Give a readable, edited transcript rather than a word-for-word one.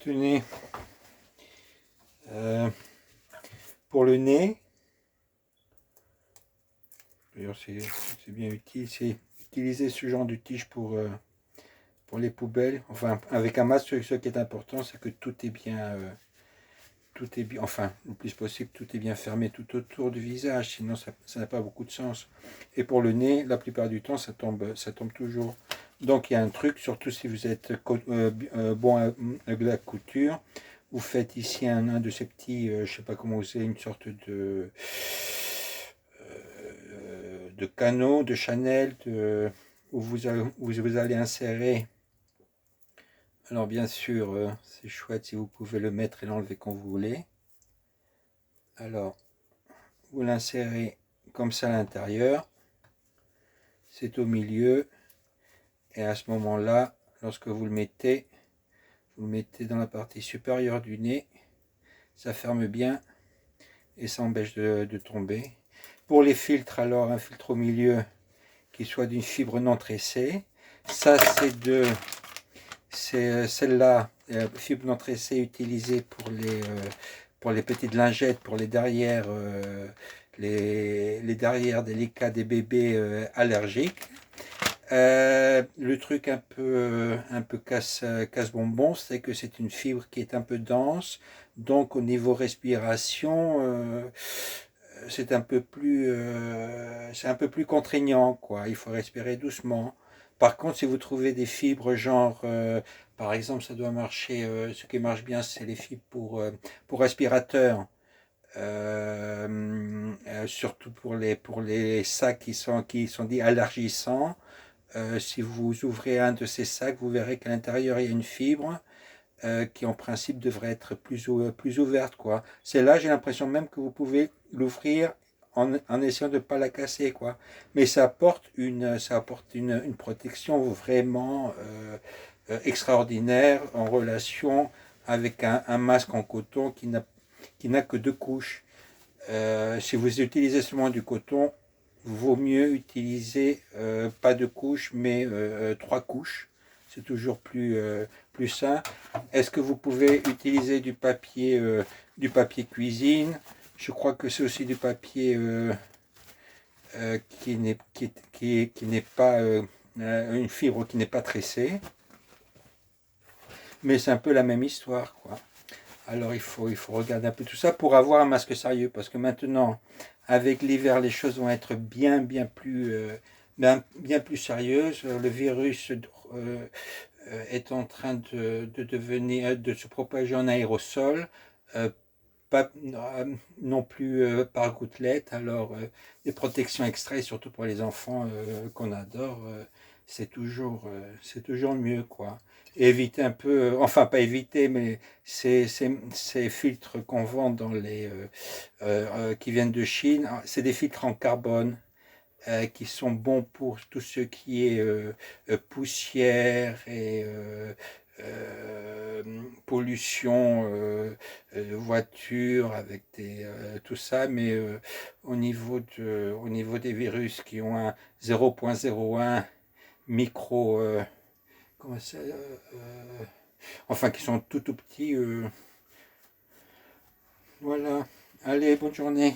Tenez, euh, pour le nez, d'ailleurs c'est bien utile, c'est utiliser ce genre de tige pour les poubelles. Enfin, avec un masque, ce qui est important, c'est que tout est bien, enfin, le plus possible, tout est bien fermé tout autour du visage, sinon ça n'a pas beaucoup de sens. Et pour le nez, la plupart du temps, ça tombe toujours. Donc il y a un truc, surtout si vous êtes bon avec la couture, vous faites ici un de ces petits, je sais pas comment vous savez, une sorte de canot, de Chanel, où vous allez insérer. Alors bien sûr, c'est chouette si vous pouvez le mettre et l'enlever quand vous voulez. Alors, vous l'insérez comme ça à l'intérieur, c'est au milieu, et à ce moment-là, lorsque vous le mettez dans la partie supérieure du nez, ça ferme bien et ça empêche de tomber. Pour les filtres, alors un filtre au milieu qui soit d'une fibre non tressée, ça c'est celle-là, fibre non tressée utilisée pour les petites lingettes, pour les derrières, les derrières délicats des bébés allergiques. Le truc un peu casse-bonbon, c'est que c'est une fibre qui est un peu dense, donc au niveau respiration, c'est un peu plus contraignant, quoi. Il faut respirer doucement. Par contre, si vous trouvez des fibres genre, par exemple, ça doit marcher, ce qui marche bien, c'est les fibres pour respirateurs. Surtout pour les sacs qui sont dits allergisants. Si vous ouvrez un de ces sacs, vous verrez qu'à l'intérieur, il y a une fibre qui, en principe, devrait être plus ouverte, quoi. Celle-là, j'ai l'impression même que vous pouvez l'ouvrir en essayant de ne pas la casser, quoi. Mais ça apporte une protection vraiment extraordinaire en relation avec un masque en coton qui n'a que deux couches. Si vous utilisez seulement du coton, vaut mieux utiliser pas deux couches, mais trois couches. C'est toujours plus sain. Est-ce que vous pouvez utiliser du papier cuisine? Je crois que c'est aussi du papier qui n'est pas une fibre qui n'est pas tressée. Mais c'est un peu la même histoire, quoi. Alors il faut regarder un peu tout ça pour avoir un masque sérieux, parce que maintenant, avec l'hiver, les choses vont être bien plus sérieuses. Le virus est en train de se propager en aérosol, pas non plus par gouttelette. Alors des protections extra, et surtout pour les enfants qu'on adore, c'est toujours mieux, quoi. Et éviter un peu, enfin pas éviter, mais ces filtres qu'on vend qui viennent de Chine, c'est des filtres en carbone qui sont bons pour tout ce qui est poussière et pollution, voiture avec tout ça, mais au niveau des virus qui ont un 0,01 micro, comment ça, enfin qui sont tout petits, voilà. Allez, bonne journée.